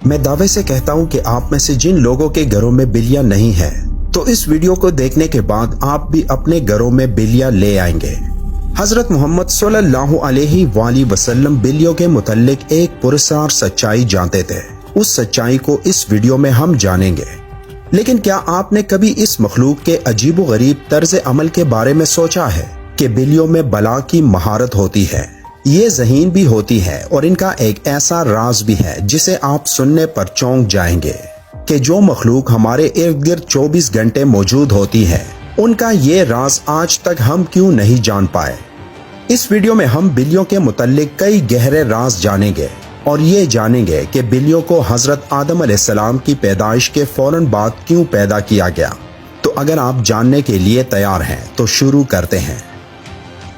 میں دعوے سے کہتا ہوں کہ آپ میں سے جن لوگوں کے گھروں میں بلیاں نہیں ہیں تو اس ویڈیو کو دیکھنے کے بعد آپ بھی اپنے گھروں میں بلیاں لے آئیں گے۔ حضرت محمد صلی اللہ علیہ وآلہ وسلم بلیوں کے متعلق ایک پراسرار سچائی جانتے تھے۔ اس سچائی کو اس ویڈیو میں ہم جانیں گے۔ لیکن کیا آپ نے کبھی اس مخلوق کے عجیب و غریب طرز عمل کے بارے میں سوچا ہے کہ بلیوں میں بلا کی مہارت ہوتی ہے؟ یہ ذہین بھی ہوتی ہے اور ان کا ایک ایسا راز بھی ہے جسے آپ سننے پر چونک جائیں گے کہ جو مخلوق ہمارے ارد گرد 24 گھنٹے موجود ہوتی ہے ان کا یہ راز آج تک ہم کیوں نہیں جان پائے۔ اس ویڈیو میں ہم بلیوں کے متعلق کئی گہرے راز جانیں گے اور یہ جانیں گے کہ بلیوں کو حضرت آدم علیہ السلام کی پیدائش کے فوراً بعد کیوں پیدا کیا گیا۔ تو اگر آپ جاننے کے لیے تیار ہیں تو شروع کرتے ہیں۔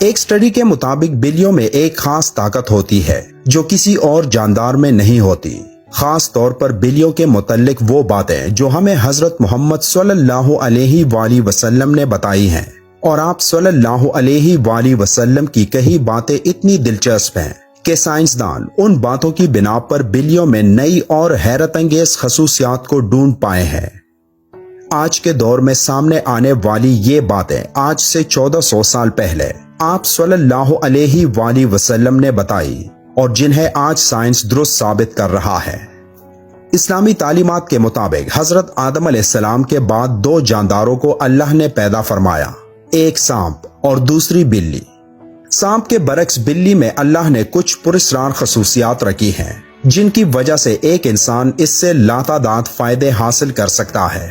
ایک سٹڈی کے مطابق بلیوں میں ایک خاص طاقت ہوتی ہے جو کسی اور جاندار میں نہیں ہوتی۔ خاص طور پر بلیوں کے متعلق وہ باتیں جو ہمیں حضرت محمد صلی اللہ علیہ وآلہ وسلم نے بتائی ہیں، اور آپ صلی اللہ علیہ وآلہ وسلم کی کئی باتیں اتنی دلچسپ ہیں کہ سائنسدان ان باتوں کی بنا پر بلیوں میں نئی اور حیرت انگیز خصوصیات کو ڈھونڈ پائے ہیں۔ آج کے دور میں سامنے آنے والی یہ باتیں آج سے 1400 سال پہلے آپ صلی اللہ علیہ وآلہ وسلم نے بتائی اور جنہیں آج سائنس درست ثابت کر رہا ہے۔ اسلامی تعلیمات کے مطابق حضرت آدم علیہ السلام کے بعد 2 جانداروں کو اللہ نے پیدا فرمایا، ایک سانپ اور دوسری بلی۔ سانپ کے برعکس بلی میں اللہ نے کچھ پراسرار خصوصیات رکھی ہیں جن کی وجہ سے ایک انسان اس سے لاتعداد فائدے حاصل کر سکتا ہے۔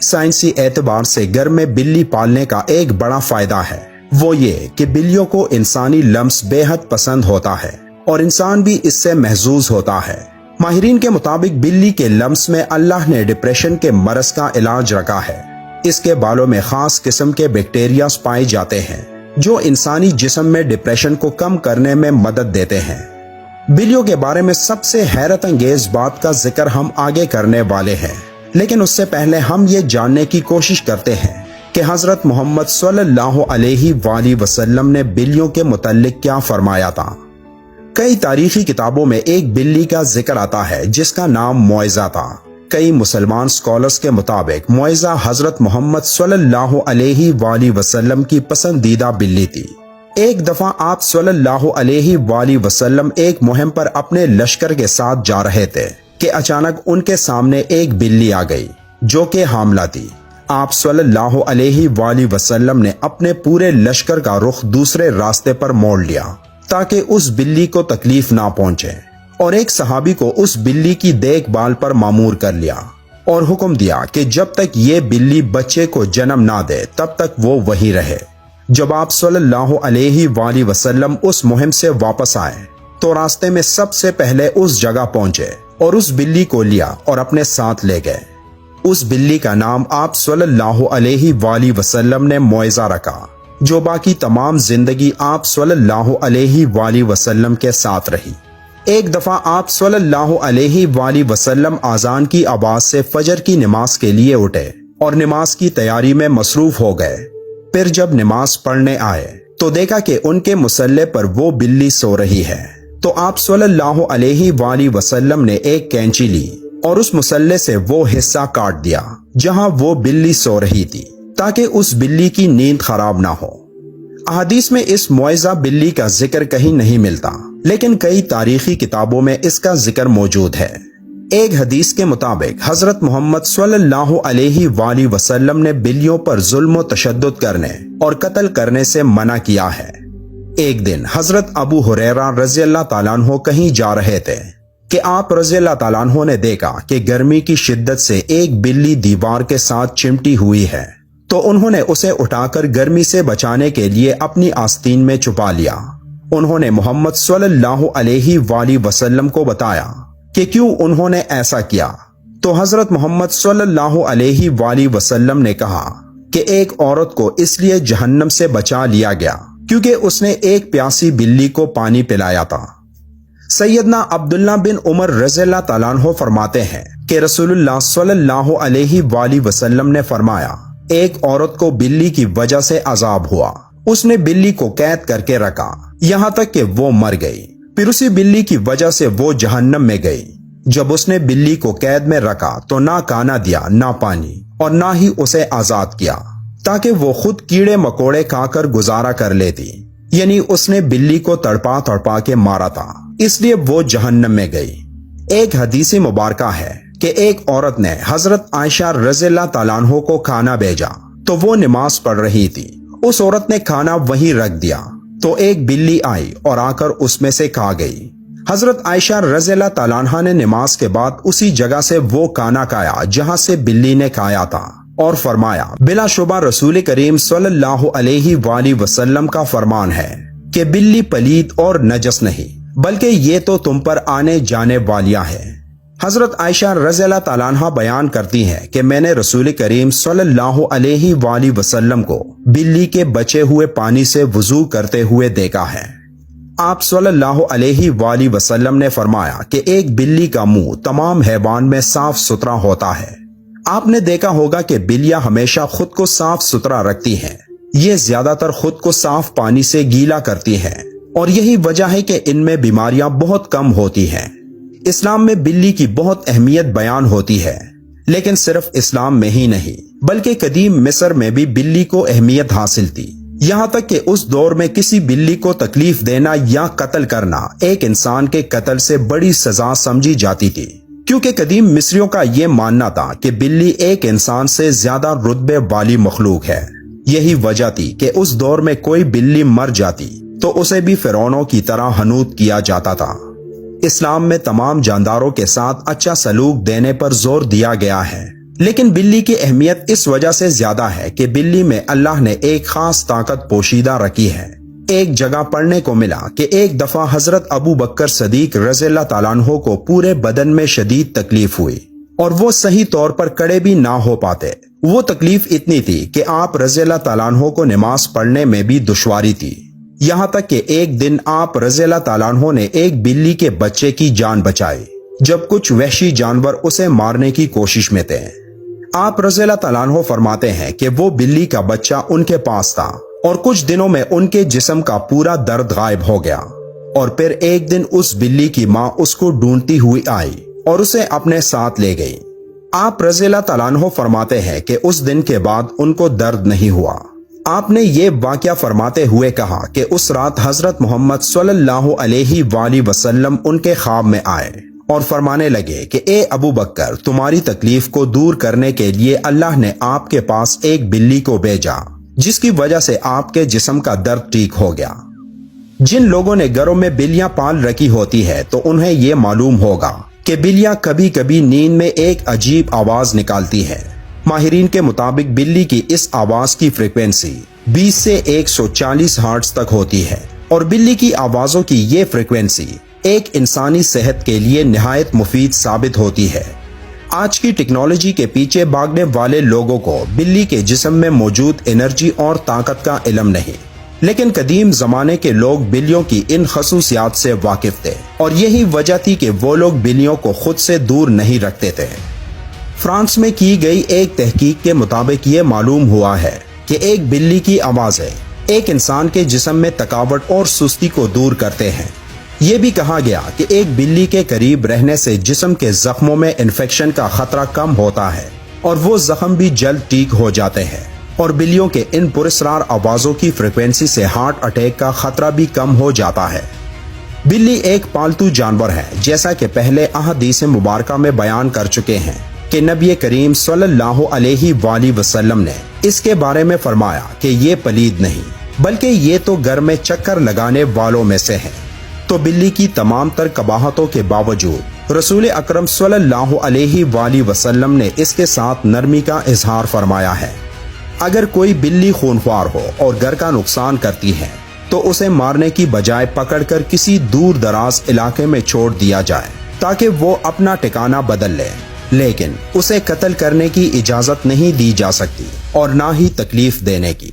سائنسی اعتبار سے گھر میں بلی پالنے کا ایک بڑا فائدہ ہے، وہ یہ کہ بلیوں کو انسانی لمس بے حد پسند ہوتا ہے اور انسان بھی اس سے محظوظ ہوتا ہے۔ ماہرین کے مطابق بلی کے لمس میں اللہ نے ڈپریشن کے مرض کا علاج رکھا ہے۔ اس کے بالوں میں خاص قسم کے بیکٹیریاز پائے جاتے ہیں جو انسانی جسم میں ڈپریشن کو کم کرنے میں مدد دیتے ہیں۔ بلیوں کے بارے میں سب سے حیرت انگیز بات کا ذکر ہم آگے کرنے والے ہیں، لیکن اس سے پہلے ہم یہ جاننے کی کوشش کرتے ہیں کہ حضرت محمد صلی اللہ علیہ وآلہ وسلم نے بلیوں کے متعلق کیا فرمایا تھا۔ کئی تاریخی کتابوں میں ایک بلی کا ذکر آتا ہے جس کا نام معزہ تھا۔ کئی مسلمان سکالرز کے مطابق معزہ حضرت محمد صلی اللہ علیہ وآلہ وسلم کی پسندیدہ بلی تھی۔ ایک دفعہ آپ صلی اللہ علیہ وآلہ وسلم ایک مہم پر اپنے لشکر کے ساتھ جا رہے تھے کہ اچانک ان کے سامنے ایک بلی آ گئی جو کہ حاملہ تھی۔ آپ صلی اللہ علیہ وآلہ وسلم نے اپنے پورے لشکر کا رخ دوسرے راستے پر موڑ لیا تاکہ اس بلی کو تکلیف نہ پہنچے، اور ایک صحابی کو اس بلی کی دیکھ بھال پر مامور کر لیا اور حکم دیا کہ جب تک یہ بلی بچے کو جنم نہ دے تب تک وہ وہی رہے۔ جب آپ صلی اللہ علیہ وآلہ وسلم اس مہم سے واپس آئے تو راستے میں سب سے پہلے اس جگہ پہنچے اور اس بلی کو لیا اور اپنے ساتھ لے گئے۔ اس بلی کا نام آپ صلی اللہ علیہ وآلہ وسلم نے معزہ رکھا، جو باقی تمام زندگی آپ صلی اللہ علیہ وآلہ وسلم کے ساتھ رہی۔ ایک دفعہ آپ صلی اللہ علیہ وآلہ وسلم اذان کی آواز سے فجر کی نماز کے لیے اٹھے اور نماز کی تیاری میں مصروف ہو گئے۔ پھر جب نماز پڑھنے آئے تو دیکھا کہ ان کے مصلے پر وہ بلی سو رہی ہے، تو آپ صلی اللہ علیہ وآلہ وسلم نے ایک کینچی لی اور اس مصلے سے وہ حصہ کاٹ دیا جہاں وہ بلی سو رہی تھی تاکہ اس بلی کی نیند خراب نہ ہو۔ احادیث میں اس معزہ بلی کا ذکر کہیں نہیں ملتا، لیکن کئی تاریخی کتابوں میں اس کا ذکر موجود ہے۔ ایک حدیث کے مطابق حضرت محمد صلی اللہ علیہ وآلہ وسلم نے بلیوں پر ظلم و تشدد کرنے اور قتل کرنے سے منع کیا ہے۔ ایک دن حضرت ابو ہریرہ رضی اللہ تعالیٰ عنہ کہیں جا رہے تھے کہ آپ رضی اللہ تعالیٰ عنہ نے دیکھا کہ گرمی کی شدت سے ایک بلی دیوار کے ساتھ چمٹی ہوئی ہے، تو انہوں نے اسے اٹھا کر گرمی سے بچانے کے لیے اپنی آستین میں چھپا لیا۔ انہوں نے محمد صلی اللہ علیہ وآلہ وسلم کو بتایا کہ کیوں انہوں نے ایسا کیا، تو حضرت محمد صلی اللہ علیہ وآلہ وسلم نے کہا کہ ایک عورت کو اس لیے جہنم سے بچا لیا گیا کیونکہ اس نے ایک پیاسی بلی کو پانی پلایا تھا۔ سیدنا عبداللہ بن عمر رضی اللہ تعالیٰ عنہ فرماتے ہیں کہ رسول اللہ صلی اللہ علیہ وآلہ وسلم نے فرمایا، ایک عورت کو بلی کی وجہ سے عذاب ہوا، اس نے بلی کو قید کر کے رکھا یہاں تک کہ وہ مر گئی، پھر اسی بلی کی وجہ سے وہ جہنم میں گئی۔ جب اس نے بلی کو قید میں رکھا تو نہ کھانا دیا نہ پانی، اور نہ ہی اسے آزاد کیا تاکہ وہ خود کیڑے مکوڑے کھا کر گزارا کر لیتی، یعنی اس نے بلی کو تڑپا تڑپا کے مارا تھا، اس لیے وہ جہنم میں گئی۔ ایک حدیث مبارکہ ہے کہ ایک عورت نے حضرت عائشہ رضی اللہ تعالیٰ عنہ کو کھانا بھیجا تو وہ نماز پڑھ رہی تھی۔ اس عورت نے کھانا وہیں رکھ دیا تو ایک بلی آئی اور آ کر اس میں سے کھا گئی۔ حضرت عائشہ رضی اللہ تعالیٰ عنہ نے نماز کے بعد اسی جگہ سے وہ کھانا کھایا جہاں سے بلی نے کھایا تھا، اور فرمایا بلا شبہ رسول کریم صلی اللہ علیہ وآلہ وسلم کا فرمان ہے کہ بلی پلید اور نجس نہیں، بلکہ یہ تو تم پر آنے جانے والیاں ہیں۔ حضرت عائشہ رضی اللہ تعالیٰ عنہ بیان کرتی ہیں کہ میں نے رسول کریم صلی اللہ علیہ وآلہ وسلم کو بلی کے بچے ہوئے پانی سے وضو کرتے ہوئے دیکھا ہے۔ آپ صلی اللہ علیہ وآلہ وسلم نے فرمایا کہ ایک بلی کا منہ تمام حیوان میں صاف ستھرا ہوتا ہے۔ آپ نے دیکھا ہوگا کہ بلیاں ہمیشہ خود کو صاف ستھرا رکھتی ہیں، یہ زیادہ تر خود کو صاف پانی سے گیلا کرتی ہیں، اور یہی وجہ ہے کہ ان میں بیماریاں بہت کم ہوتی ہیں۔ اسلام میں بلی کی بہت اہمیت بیان ہوتی ہے، لیکن صرف اسلام میں ہی نہیں بلکہ قدیم مصر میں بھی بلی کو اہمیت حاصل تھی، یہاں تک کہ اس دور میں کسی بلی کو تکلیف دینا یا قتل کرنا ایک انسان کے قتل سے بڑی سزا سمجھی جاتی تھی، کیونکہ قدیم مصریوں کا یہ ماننا تھا کہ بلی ایک انسان سے زیادہ رتبے والی مخلوق ہے۔ یہی وجہ تھی کہ اس دور میں کوئی بلی مر جاتی تو اسے بھی فرعونوں کی طرح حنوط کیا جاتا تھا۔ اسلام میں تمام جانداروں کے ساتھ اچھا سلوک دینے پر زور دیا گیا ہے، لیکن بلی کی اہمیت اس وجہ سے زیادہ ہے کہ بلی میں اللہ نے ایک خاص طاقت پوشیدہ رکھی ہے۔ ایک جگہ پڑھنے کو ملا کہ ایک دفعہ حضرت ابو بکر صدیق رضی اللہ تعالیٰ عنہ کو پورے بدن میں شدید تکلیف ہوئی اور وہ صحیح طور پر کھڑے بھی نہ ہو پاتے۔ وہ تکلیف اتنی تھی کہ آپ رضی اللہ تعالیٰ عنہ کو نماز پڑھنے میں بھی دشواری تھی، یہاں تک کہ ایک دن آپ رضی اللہ تعالیٰ عنہ نے ایک بلی کے بچے کی جان بچائی جب کچھ وحشی جانور اسے مارنے کی کوشش میں تھے۔ آپ رضی اللہ تعالیٰ عنہ فرماتے ہیں کہ وہ بلی کا بچہ ان کے پاس تھا اور کچھ دنوں میں ان کے جسم کا پورا درد غائب ہو گیا، اور پھر ایک دن اس بلی کی ماں اس کو ڈھونڈتی ہوئی آئی اور اسے اپنے ساتھ لے گئی۔ آپ رضی اللہ تعالیٰ عنہ فرماتے ہیں کہ اس دن کے بعد ان کو درد نہیں ہوا۔ آپ نے یہ واقعہ فرماتے ہوئے کہا کہ اس رات حضرت محمد صلی اللہ علیہ وآلہ وسلم ان کے خواب میں آئے اور فرمانے لگے کہ اے ابو بکر، تمہاری تکلیف کو دور کرنے کے لیے اللہ نے آپ کے پاس ایک بلی کو بھیجا جس کی وجہ سے آپ کے جسم کا درد ٹھیک ہو گیا۔ جن لوگوں نے گھروں میں بلیاں پال رکھی ہوتی ہے تو انہیں یہ معلوم ہوگا کہ بلیاں کبھی کبھی نیند میں ایک عجیب آواز نکالتی ہے۔ ماہرین کے مطابق بلی کی اس آواز کی فریکوینسی 20 سے 140 ہرٹز تک ہوتی ہے، اور بلی کی آوازوں کی یہ فریکوینسی ایک انسانی صحت کے لیے نہایت مفید ثابت ہوتی ہے۔ آج کی ٹیکنالوجی کے پیچھے بھاگنے والے لوگوں کو بلی کے جسم میں موجود انرجی اور طاقت کا علم نہیں، لیکن قدیم زمانے کے لوگ بلیوں کی ان خصوصیات سے واقف تھے، اور یہی وجہ تھی کہ وہ لوگ بلیوں کو خود سے دور نہیں رکھتے تھے۔ فرانس میں کی گئی ایک تحقیق کے مطابق یہ معلوم ہوا ہے کہ ایک بلی کی آوازیں ایک انسان کے جسم میں تھکاوٹ اور سستی کو دور کرتے ہیں۔ یہ بھی کہا گیا کہ ایک بلی کے قریب رہنے سے جسم کے زخموں میں انفیکشن کا خطرہ کم ہوتا ہے اور وہ زخم بھی جلد ٹھیک ہو جاتے ہیں، اور بلیوں کے ان پراسرار آوازوں کی فریکوینسی سے ہارٹ اٹیک کا خطرہ بھی کم ہو جاتا ہے۔ بلی ایک پالتو جانور ہے، جیسا کہ پہلے احادیث مبارکہ میں بیان کر چکے ہیں کہ نبی کریم صلی اللہ علیہ وآلہ وسلم نے اس کے بارے میں فرمایا کہ یہ پلید نہیں بلکہ یہ تو گھر میں چکر لگانے والوں میں سے ہے۔ تو بلی کی تمام تر قباحتوں کے باوجود رسول اکرم صلی اللہ علیہ وآلہ وسلم نے اس کے ساتھ نرمی کا اظہار فرمایا ہے۔ اگر کوئی بلی خونخوار ہو اور گھر کا نقصان کرتی ہے تو اسے مارنے کی بجائے پکڑ کر کسی دور دراز علاقے میں چھوڑ دیا جائے تاکہ وہ اپنا ٹھکانہ بدل لے، لیکن اسے قتل کرنے کی اجازت نہیں دی جا سکتی اور نہ ہی تکلیف دینے کی۔